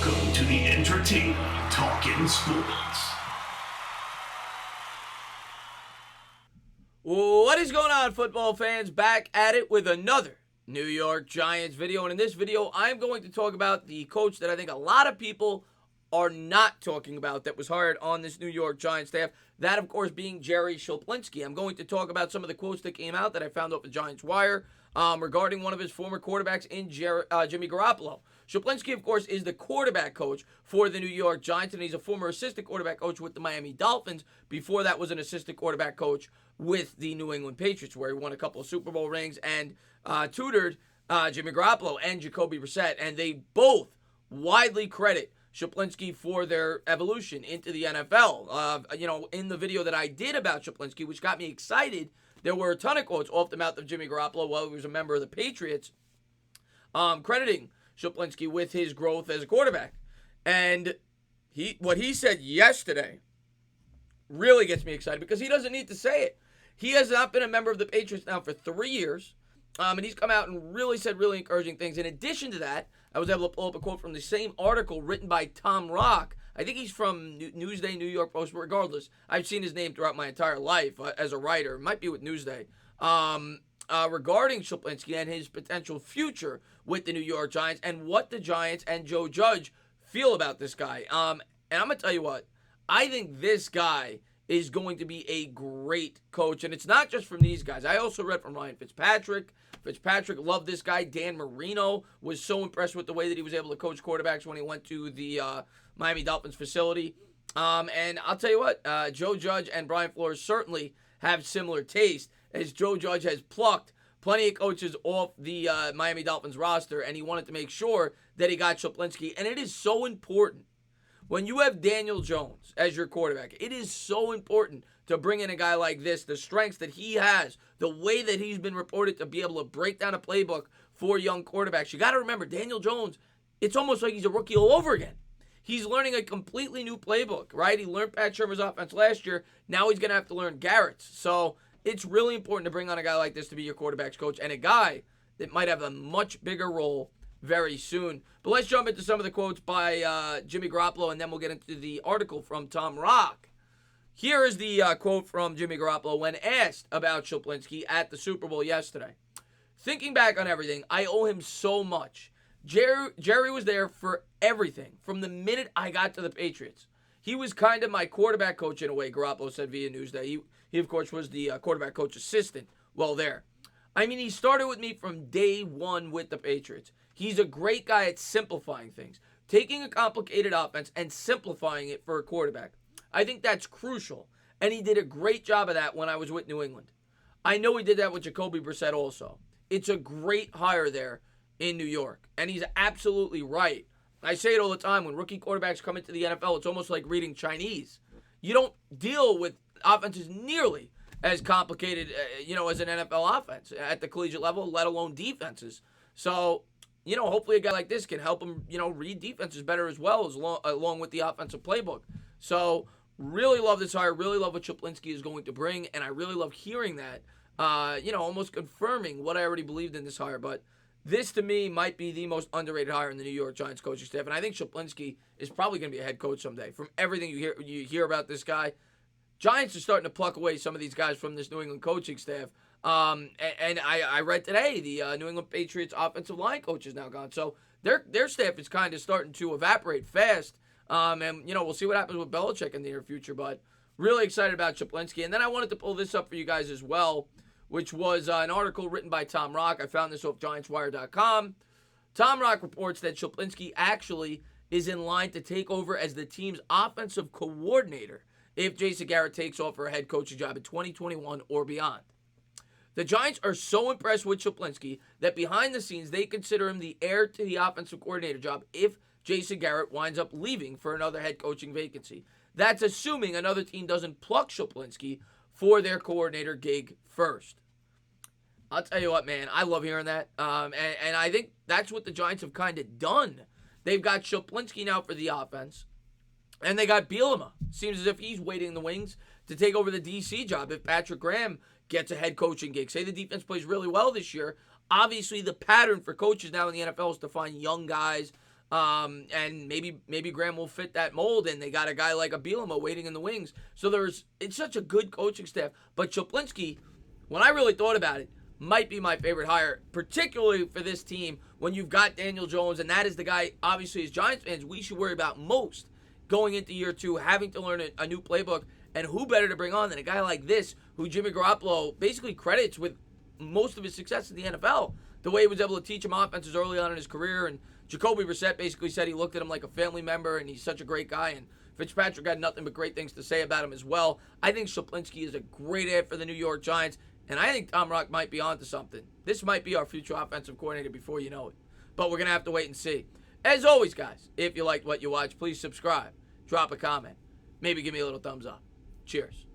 Welcome to the entertaining Talkin' Sports. What is going on, football fans? Back at it with another New York Giants video. And in this video, I'm going to talk about the coach that I think a lot of people are not talking about that was hired on this New York Giants staff. That, of course, being Jerry Schuplinski. I'm going to talk about some of the quotes that came out that I found off the Giants Wire regarding one of his former quarterbacks in Jimmy Garoppolo. Schuplinski, of course, is the quarterback coach for the New York Giants, and he's a former assistant quarterback coach with the Miami Dolphins. Before that was an assistant quarterback coach with the New England Patriots, where he won a couple of Super Bowl rings and tutored Jimmy Garoppolo and Jacoby Brissett. And they both widely credit Schuplinski for their evolution into the NFL. In the video that I did about Schuplinski, which got me excited, there were a ton of quotes off the mouth of Jimmy Garoppolo while he was a member of the Patriots, crediting Schuplinski with his growth as a quarterback. And what he said yesterday really gets me excited because he doesn't need to say it. He has not been a member of the Patriots now for 3 years, and he's come out and really said really encouraging things. In addition to that, I was able to pull up a quote from the same article written by Tom Rock. I think he's from Newsday, New York Post, but regardless, I've seen his name throughout my entire life as a writer. It might be with Newsday. Regarding Schuplinski and his potential future with the New York Giants and what the Giants and Joe Judge feel about this guy. And I'm going to tell you what, I think this guy is going to be a great coach. And it's not just from these guys. I also read from Ryan Fitzpatrick. Fitzpatrick loved this guy. Dan Marino was so impressed with the way that he was able to coach quarterbacks when he went to the Miami Dolphins facility. And I'll tell you what, Joe Judge and Brian Flores certainly have similar taste, as Joe Judge has plucked plenty of coaches off the Miami Dolphins roster, and he wanted to make sure that he got Schuplinski. And it is so important when you have Daniel Jones as your quarterback. It is so important to bring in a guy like this, the strengths that he has, the way that he's been reported to be able to break down a playbook for young quarterbacks. You got to remember, Daniel Jones, it's almost like he's a rookie all over again. He's learning a completely new playbook, right? He learned Pat Shermer's offense last year. Now he's going to have to learn Garrett's. So it's really important to bring on a guy like this to be your quarterback's coach, and a guy that might have a much bigger role very soon. But let's jump into some of the quotes by Jimmy Garoppolo, and then we'll get into the article from Tom Rock. Here is the quote from Jimmy Garoppolo when asked about Schuplinski at the Super Bowl yesterday. Thinking back on everything, I owe him so much. Jerry was there for everything from the minute I got to the Patriots. He was kind of my quarterback coach in a way, Garoppolo said via Newsday. He of course, was the quarterback coach assistant while there. I mean, he started with me from day one with the Patriots. He's a great guy at simplifying things, taking a complicated offense and simplifying it for a quarterback. I think that's crucial, and he did a great job of that when I was with New England. I know he did that with Jacoby Brissett also. It's a great hire there in New York, and he's absolutely right. I say it all the time, when rookie quarterbacks come into the NFL, it's almost like reading Chinese. You don't deal with offenses nearly as complicated, as an NFL offense at the collegiate level, let alone defenses. So, hopefully a guy like this can help him, read defenses better as well, along with the offensive playbook. So, really love this hire, really love what Schuplinski is going to bring, and I really love hearing that, almost confirming what I already believed in this hire. But this, to me, might be the most underrated hire in the New York Giants coaching staff, and I think Schuplinski is probably going to be a head coach someday. From everything you hear about this guy, Giants are starting to pluck away some of these guys from this New England coaching staff. And I read today the New England Patriots offensive line coach is now gone. So their staff is kind of starting to evaporate fast. And we'll see what happens with Belichick in the near future. But really excited about Schuplinski. And then I wanted to pull this up for you guys as well, which was an article written by Tom Rock. I found this off GiantsWire.com. Tom Rock reports that Schuplinski actually is in line to take over as the team's offensive coordinator if Jason Garrett takes off for a head coaching job in 2021 or beyond. The Giants are so impressed with Schuplinski that behind the scenes they consider him the heir to the offensive coordinator job if Jason Garrett winds up leaving for another head coaching vacancy. That's assuming another team doesn't pluck Schuplinski for their coordinator gig first. I'll tell you what, man, I love hearing that. And I think that's what the Giants have kind of done. They've got Schuplinski now for the offense, and they got Bielema. Seems as if he's waiting in the wings to take over the DC job if Patrick Graham gets a head coaching gig. Say the defense plays really well this year. Obviously, the pattern for coaches now in the NFL is to find young guys And maybe Graham will fit that mold, and they got a guy like a Bielema waiting in the wings. So it's such a good coaching staff. But Schuplinski, when I really thought about it, might be my favorite hire, particularly for this team when you've got Daniel Jones, and that is the guy, obviously, as Giants fans, we should worry about most going into year two, having to learn a new playbook. And who better to bring on than a guy like this, who Jimmy Garoppolo basically credits with most of his success in the NFL. The way he was able to teach him offenses early on in his career, and Jacoby Brissett basically said he looked at him like a family member, and he's such a great guy, and Fitzpatrick had nothing but great things to say about him as well. I think Schuplinski is a great add for the New York Giants, and I think Tom Rock might be onto something. This might be our future offensive coordinator before you know it. But we're going to have to wait and see. As always, guys, if you liked what you watched, please subscribe, drop a comment, maybe give me a little thumbs up. Cheers.